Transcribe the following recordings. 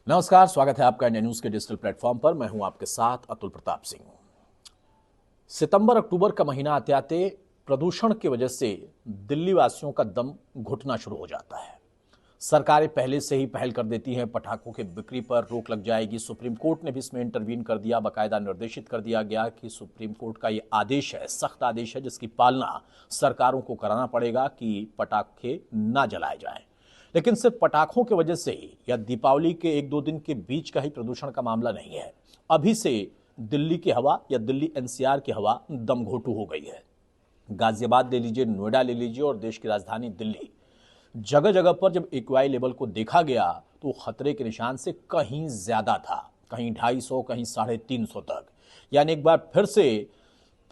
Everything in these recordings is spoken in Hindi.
नमस्कार, स्वागत है आपका इंडिया न्यूज के डिजिटल प्लेटफॉर्म पर। मैं हूं आपके साथ अतुल प्रताप सिंह। सितंबर अक्टूबर का महीना आते आते प्रदूषण की वजह से दिल्ली वासियों का दम घुटना शुरू हो जाता है। सरकारें पहले से ही पहल कर देती हैं, पटाखों की बिक्री पर रोक लग जाएगी। सुप्रीम कोर्ट ने भी इसमें इंटरवीन कर दिया, बाकायदा निर्देशित कर दिया गया कि सुप्रीम कोर्ट का ये आदेश है, सख्त आदेश है, जिसकी पालना सरकारों को कराना पड़ेगा कि पटाखे ना जलाए जाएं। लेकिन सिर्फ पटाखों की वजह से ही या दीपावली के एक दो दिन के बीच का ही प्रदूषण का मामला नहीं है। अभी से दिल्ली की हवा या दिल्ली एनसीआर की हवा दम घोटू हो गई है। गाजियाबाद ले लीजिए, नोएडा ले लीजिए और देश की राजधानी दिल्ली, जगह जगह पर जब एक्यूआई लेवल को देखा गया तो खतरे के निशान से कहीं ज्यादा था, कहीं 250, कहीं 350 तक। यानी एक बार फिर से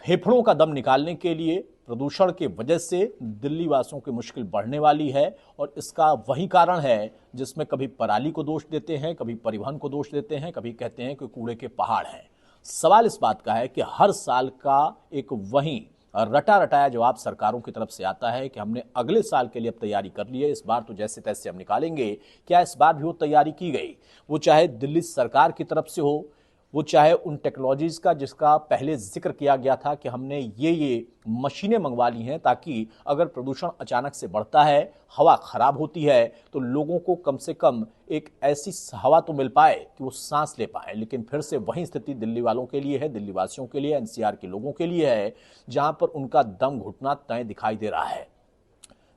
फेफड़ों का दम निकालने के लिए प्रदूषण की वजह से दिल्ली वासियों की मुश्किल बढ़ने वाली है। और इसका वही कारण है जिसमें कभी पराली को दोष देते हैं, कभी परिवहन को दोष देते हैं, कभी कहते हैं कि कूड़े के पहाड़ हैं। सवाल इस बात का है कि हर साल का एक वही रटा रटाया जवाब सरकारों की तरफ से आता है कि हमने अगले साल के लिए अब तैयारी कर ली है, इस बार तो जैसे तैसे हम निकालेंगे। क्या इस बार भी वो तैयारी की गई? वो चाहे दिल्ली सरकार की तरफ से हो, वो चाहे उन टेक्नोलॉजीज का जिसका पहले जिक्र किया गया था कि हमने ये मशीनें मंगवा ली हैं ताकि अगर प्रदूषण अचानक से बढ़ता है, हवा खराब होती है, तो लोगों को कम से कम एक ऐसी हवा तो मिल पाए कि वो सांस ले पाए। लेकिन फिर से वही स्थिति दिल्ली वालों के लिए है, दिल्ली वासियों के लिए, एनसीआर के लोगों के लिए है, जहां पर उनका दम घुटना तय दिखाई दे रहा है।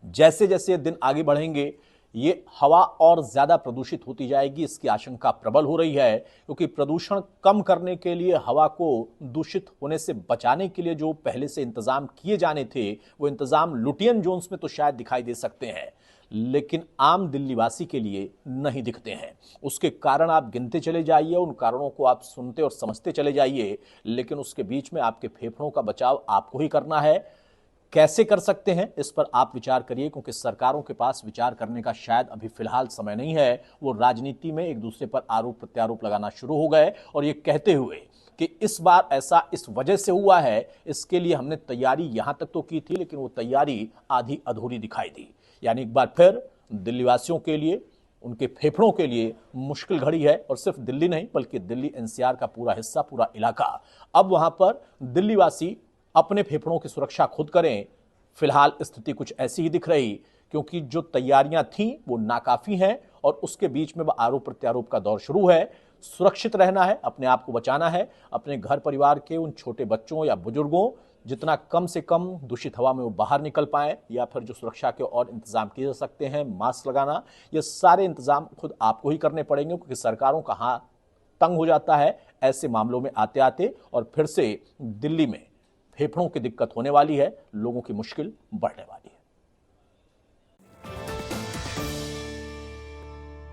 जैसे जैसे दिन आगे बढ़ेंगे ये हवा और ज्यादा प्रदूषित होती जाएगी, इसकी आशंका प्रबल हो रही है। क्योंकि प्रदूषण कम करने के लिए, हवा को दूषित होने से बचाने के लिए जो पहले से इंतजाम किए जाने थे, वो इंतजाम लुटियन जोन्स में तो शायद दिखाई दे सकते हैं, लेकिन आम दिल्लीवासी के लिए नहीं दिखते हैं। उसके कारण आप गिनते चले जाइए, उन कारणों को आप सुनते और समझते चले जाइए, लेकिन उसके बीच में आपके फेफड़ों का बचाव आपको ही करना है। कैसे कर सकते हैं इस पर आप विचार करिए, क्योंकि सरकारों के पास विचार करने का शायद अभी फिलहाल समय नहीं है। वो राजनीति में एक दूसरे पर आरोप प्रत्यारोप लगाना शुरू हो गए और ये कहते हुए कि इस बार ऐसा इस वजह से हुआ है, इसके लिए हमने तैयारी यहां तक तो की थी, लेकिन वो तैयारी आधी अधूरी दिखाई दी। यानी एक बार फिर दिल्लीवासियों के लिए, उनके फेफड़ों के लिए मुश्किल घड़ी है। और सिर्फ दिल्ली नहीं बल्कि दिल्ली एनसीआर का पूरा हिस्सा, पूरा इलाका, अब वहां पर दिल्लीवासी अपने फेफड़ों की सुरक्षा खुद करें। फिलहाल स्थिति कुछ ऐसी ही दिख रही, क्योंकि जो तैयारियां थीं वो नाकाफी हैं और उसके बीच में वह आरोप प्रत्यारोप का दौर शुरू है। सुरक्षित रहना है, अपने आप को बचाना है, अपने घर परिवार के उन छोटे बच्चों या बुजुर्गों, जितना कम से कम दूषित हवा में वो बाहर निकल पाए, या फिर जो सुरक्षा के और इंतजाम किए जा सकते हैं, मास्क लगाना, ये सारे इंतजाम खुद आपको ही करने पड़ेंगे, क्योंकि सरकारों का हाथ तंग हो जाता है ऐसे मामलों में आते आते। और फिर से दिल्ली में फेफड़ों की दिक्कत होने वाली है, लोगों की मुश्किल बढ़ने वाली है।